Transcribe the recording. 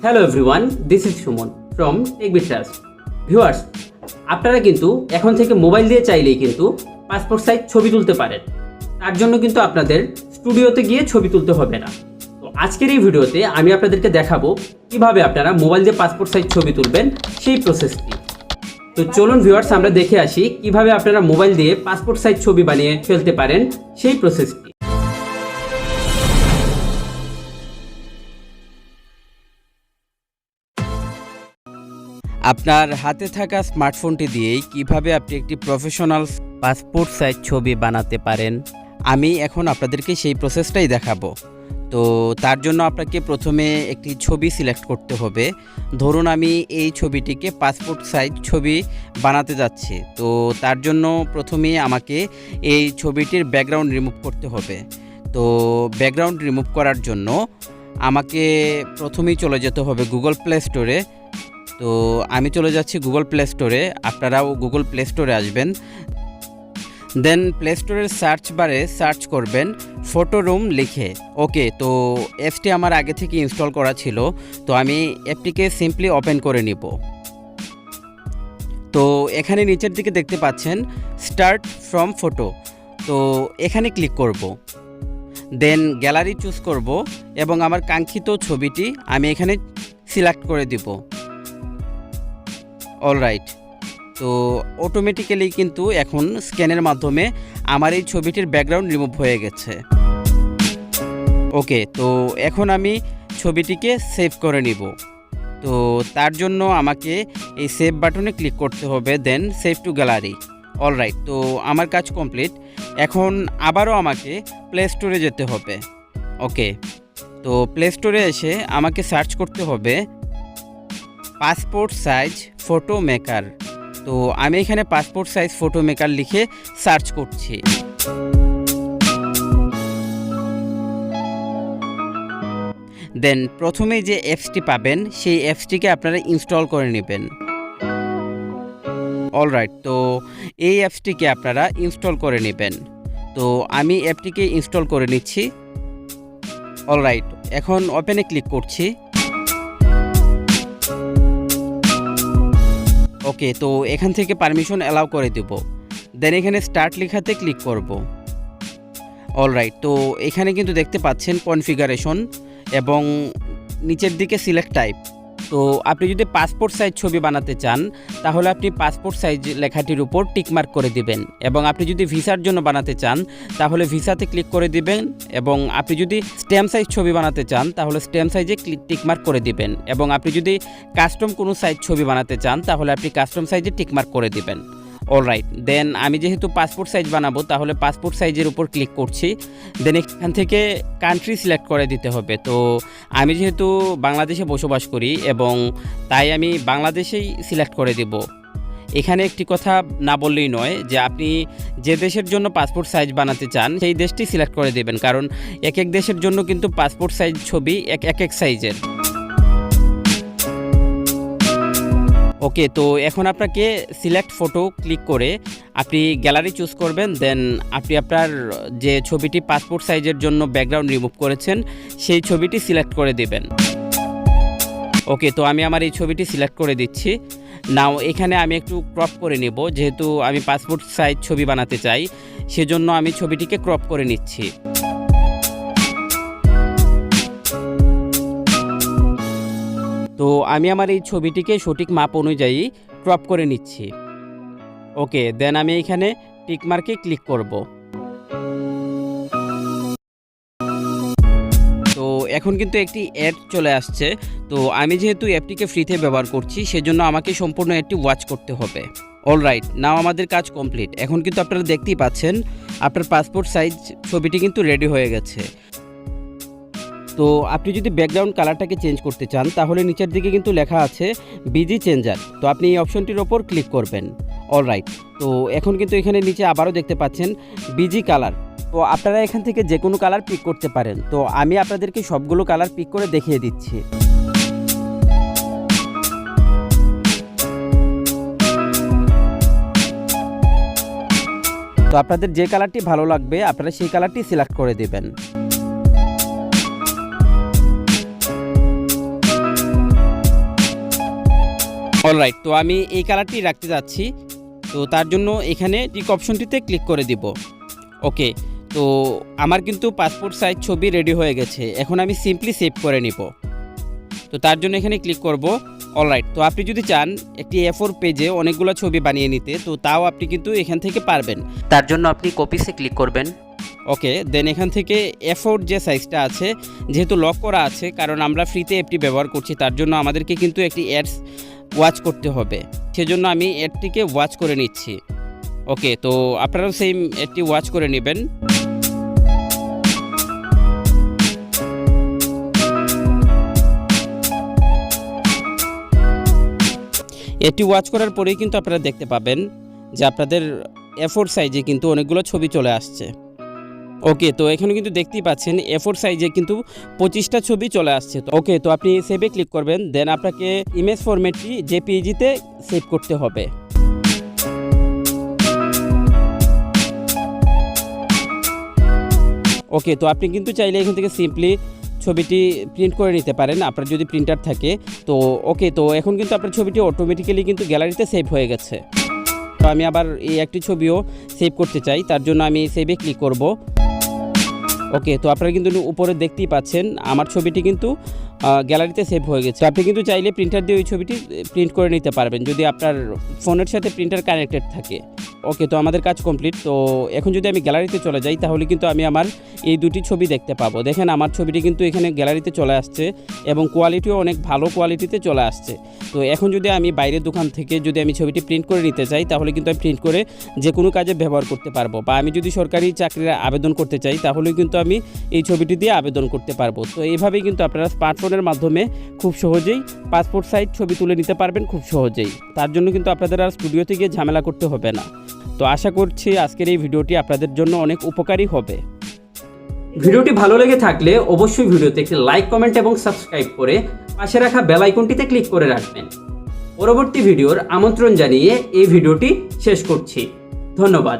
Hello everyone, this is Suman from techbetrust। Viewers, আপনারা কিন্তু এখন থেকে মোবাইল দিয়ে চাইলেই কিন্তু পাসপোর্ট সাইজ ছবি তুলতে পারেন। তার জন্য কিন্তু আপনাদের স্টুডিওতে গিয়ে ছবি তুলতে হবে না। তো আজকের এই ভিডিওতে আমি আপনাদেরকে দেখাবো কিভাবে আপনারা মোবাইল দিয়ে পাসপোর্ট সাইজ ছবি তুলবেন, সেই প্রসেসটি। তো চলুন ভিউয়ার্স, আমরা দেখে আসি কিভাবে আপনারা মোবাইল দিয়ে পাসপোর্ট সাইজ ছবি বানিয়ে ফেলতে পারেন, সেই প্রসেসটি। আপনার হাতে থাকা স্মার্টফোনটি দিয়েই কিভাবে আপনি একটি প্রফেশনাল পাসপোর্ট সাইজ ছবি বানাতে পারেন, আমি এখন আপনাদেরকে সেই প্রসেসটাই দেখাবো। তো তার জন্য আপনাকে প্রথমে একটি ছবি সিলেক্ট করতে হবে। ধরুন আমি এই ছবিটিকে পাসপোর্ট সাইজ ছবি বানাতে যাচ্ছি। তো তার জন্য প্রথমে আমাকে এই ছবিটির ব্যাকগ্রাউন্ড রিমুভ করতে হবে। তো ব্যাকগ্রাউন্ড রিমুভ করার জন্য আমাকে প্রথমেই চলে যেতে হবে গুগল প্লে স্টোরে। তো আমি চলে যাচ্ছি গুগল প্লে স্টোরে, আপনারাও গুগল প্লে স্টোরে আসবেন। দেন প্লে স্টোরের সার্চ বারে সার্চ করবেন ফটো রুম লিখে। ওকে, তো অ্যাপসটি আমার আগে থেকে ইনস্টল করা ছিল, তো আমি অ্যাপটিকে সিম্পলি ওপেন করে নিব। তো এখানে নিচের দিকে দেখতে পাচ্ছেন স্টার্ট ফ্রম ফটো, তো এখানে ক্লিক করব। দেন গ্যালারি চুজ করব এবং আমার কাঙ্ক্ষিত ছবিটি আমি এখানে সিলেক্ট করে দিব। অলরাইট, তো অটোমেটিক্যালি কিন্তু এখন স্ক্যানের মাধ্যমে আমার এই ছবিটির ব্যাকগ্রাউন্ড রিমুভ হয়ে গেছে। ওকে, তো এখন আমি ছবিটিকে সেভ করে নিব। তো তার জন্য আমাকে এই সেভ বাটনে ক্লিক করতে হবে, দেন সেভ টু গ্যালারি। অলরাইট, তো আমার কাজ কমপ্লিট। এখন আবারও আমাকে প্লে স্টোরে যেতে হবে। ওকে, তো প্লে স্টোরে এসে আমাকে সার্চ করতে হবে পাসপোর্ট সাইজ ফটো মেকার। তো আমি এখানে পাসপোর্ট সাইজ ফটো মেকার লিখে সার্চ করছি। দেন প্রথমেই যে অ্যাপসটি পাবেন সেই অ্যাপসটিকে আপনারা ইনস্টল করে নেবেন। অলরাইট, তো এই অ্যাপসটিকে আপনারা ইনস্টল করে নেবেন। তো আমি অ্যাপটিকে ইনস্টল করে নিচ্ছি। অলরাইট, এখন ওপেনে ক্লিক করছি। ওকে, তো এখান থেকে পারমিশন অ্যালাউ করে দেব। দেন এখানে স্টার্ট লেখাতে ক্লিক করব। অলরাইট, তো এখানে কিন্তু দেখতে পাচ্ছেন কনফিগারেশন এবং নিচের দিকে সিলেক্ট টাইপ। তো আপনি যদি পাসপোর্ট সাইজ ছবি বানাতে চান তাহলে আপনি পাসপোর্ট সাইজ লেখাটির উপর টিকমার্ক করে দিবেন, এবং আপনি যদি ভিসার জন্য বানাতে চান তাহলে ভিসাতে ক্লিক করে দিবেন, এবং আপনি যদি স্ট্যাম্প সাইজ ছবি বানাতে চান তাহলে স্ট্যাম্প সাইজে টিকমার্ক করে দিবেন, এবং আপনি যদি কাস্টম কোনো সাইজ ছবি বানাতে চান তাহলে আপনি কাস্টম সাইজে টিকমার্ক করে দিবেন। অলরাইট, দেন আমি যেহেতু পাসপোর্ট সাইজ বানাবো তাহলে পাসপোর্ট সাইজের উপর ক্লিক করছি। দেন এখান থেকে কান্ট্রি সিলেক্ট করে দিতে হবে। তো আমি যেহেতু বাংলাদেশে বসবাস করি এবং তাই আমি বাংলাদেশেই সিলেক্ট করে দেব। এখানে একটি কথা না বললেই নয় যে আপনি যে দেশের জন্য পাসপোর্ট সাইজ বানাতে চান সেই দেশটি সিলেক্ট করে দেবেন, কারণ এক এক দেশের জন্য কিন্তু পাসপোর্ট সাইজ ছবি এক এক সাইজের। ওকে, তো এখন আপনাকে সিলেক্ট ফটো ক্লিক করে আপনি গ্যালারি চুজ করবেন। দেন আপনি আপনার যে ছবিটি পাসপোর্ট সাইজের জন্য ব্যাকগ্রাউন্ড রিমুভ করেছেন সেই ছবিটি সিলেক্ট করে দেবেন। ওকে, তো আমি আমার এই ছবিটি সিলেক্ট করে দিচ্ছি। নাও এখানে আমি একটু ক্রপ করে নেব, যেহেতু আমি পাসপোর্ট সাইজ ছবি বানাতে চাই সেজন্য আমি ছবিটিকে ক্রপ করে নিচ্ছি। তো আমি আমার এই ছবিটিকে সঠিক মাপ অনুযায়ী ক্রপ করে নিচ্ছি। ওকে, দেন আমি এখানে টিকমার্কে ক্লিক করব। তো এখন কিন্তু একটি অ্যাড চলে আসছে। তো আমি যেহেতু অ্যাপটিকে ফ্রিতে ব্যবহার করছি সেজন্য আমাকে সম্পূর্ণ অ্যাডটি ওয়াচ করতে হবে। অলরাইট, নাও আমাদের কাজ কমপ্লিট। এখন কিন্তু আপনারা দেখতেই পাচ্ছেন আপনার পাসপোর্ট সাইজ ছবিটি কিন্তু রেডি হয়ে গেছে। তো আপনি যদি ব্যাকগ্রাউন্ড কালারটাকে চেঞ্জ করতে চান তাহলে নিচের দিকে কিন্তু লেখা আছে বিজি চেঞ্জার, তো আপনি এই অপশনটির ওপর ক্লিক করবেন। অলরাইট, তো এখন কিন্তু এখানে নিচে আবারও দেখতে পাচ্ছেন বিজি কালার। তো আপনারা এখান থেকে যে কোনো কালার পিক করতে পারেন। তো আমি আপনাদেরকে সবগুলো কালার পিক করে দেখিয়ে দিচ্ছি। তো আপনাদের যে কালারটি ভালো লাগবে আপনারা সেই কালারটি সিলেক্ট করে দেবেন। অলরাইট, তো আমি এই কালারটি রাখতে যাচ্ছি। তো তার জন্য এখানে টিক অপশনটিতে ক্লিক করে দিব। ওকে, তো আমার কিন্তু পাসপোর্ট সাইজ ছবি রেডি হয়ে গেছে। এখন আমি সিম্পলি সেভ করে নিব। তো তার জন্য এখানে ক্লিক করব। অলরাইট, তো আপনি যদি চান একটি A4 পেজে অনেকগুলো ছবি বানিয়ে নিতে, তো তাও আপনি কিন্তু এখান থেকে পারবেন। তার জন্য আপনি কপিসে ক্লিক করবেন। ওকে, দেন এখান থেকে A4 যে সাইজটা আছে, যেহেতু লক করা আছে, কারণ আমরা ফ্রিতে অ্যাপটি ব্যবহার করছি, তার জন্য আমাদেরকে কিন্তু একটি অ্যাডস ওয়াচ করতে হবে। সেজন্য আমি অ্যাডটিকে ওয়াচ করে নিচ্ছি। ওকে, তো আপনারাও সেম অ্যাডটি ওয়াচ করে নেবেন। এটি ওয়াচ করার পরেই কিন্তু আপনারা দেখতে পাবেন যে আপনাদের A4 সাইজে কিন্তু অনেকগুলো ছবি চলে আসছে। ওকে, তো এখানে কিন্তু দেখতেই পাচ্ছেন A4 সাইজে কিন্তু 25টা ছবি চলে আসছে। ওকে, তো আপনি সেভে ক্লিক করবেন, দেন আপনাকে ইমেজ ফরম্যাটটি জেপিইজিতে সেভ করতে হবে। ওকে, তো আপনি কিন্তু চাইলে এখান থেকে সিম্পলি ছবিটি প্রিন্ট করে নিতে পারেন আপনার যদি প্রিন্টার থাকে। তো ওকে, তো এখন কিন্তু আপনার ছবিটি অটোমেটিক্যালি কিন্তু গ্যালারিতে সেভ হয়ে গেছে। তো আমি আবার এই একটি ছবিও সেভ করতে চাই, তার জন্য আমি সেভে ক্লিক করব। ওকে, তো আপনারা কিন্তু উপরে দেখতেই পাচ্ছেন আমার ছবিটি কিন্তু গ্যালারিতে সেভ হয়ে গেছে। আপনি কিন্তু চাইলে প্রিন্টার দিয়ে ওই ছবিটি প্রিন্ট করে নিতে পারবেন যদি আপনার ফোনের সাথে প্রিন্টার কানেক্টেড থাকে। ওকে, তো আমাদের কাজ কমপ্লিট। তো এখন যদি আমি গ্যালারিতে চলে যাই তাহলে কিন্তু আমি আমার এই দুটি ছবি দেখতে পাবো। দেখেন আমার ছবিটি কিন্তু এখানে গ্যালারিতে চলে আসছে এবং কোয়ালিটিও অনেক ভালো কোয়ালিটিতে চলে আসছে। তো এখন যদি আমি বাইরের দোকান থেকে যদি আমি ছবিটি প্রিন্ট করে নিতে চাই তাহলে কিন্তু আমি প্রিন্ট করে যে কোনো কাজে ব্যবহার করতে পারবো, বা আমি যদি সরকারি চাকরির আবেদন করতে চাই তাহলেও কিন্তু আমি এই ছবিটি দিয়ে আবেদন করতে পারবো। তো এইভাবেই কিন্তু আপনারা স্মার্টফোনের মাধ্যমে খুব সহজেই পাসপোর্ট সাইজ ছবি তুলে নিতে পারবেন খুব সহজেই। তার জন্য কিন্তু আপনাদের আর স্টুডিওতে গিয়ে ঝামেলা করতে হবে না। তো আশা করছি আজকের এই ভিডিওটি আপনাদের জন্য অনেক উপকারী হবে। ভিডিওটি ভালো লেগে থাকলে অবশ্যই ভিডিওতে একটি লাইক, কমেন্ট এবং সাবস্ক্রাইব করে পাশে রাখা বেল আইকনটিতে ক্লিক করে রাখবেন। পরবর্তী ভিডিওর আমন্ত্রণ জানিয়ে এই ভিডিওটি শেষ করছি। ধন্যবাদ।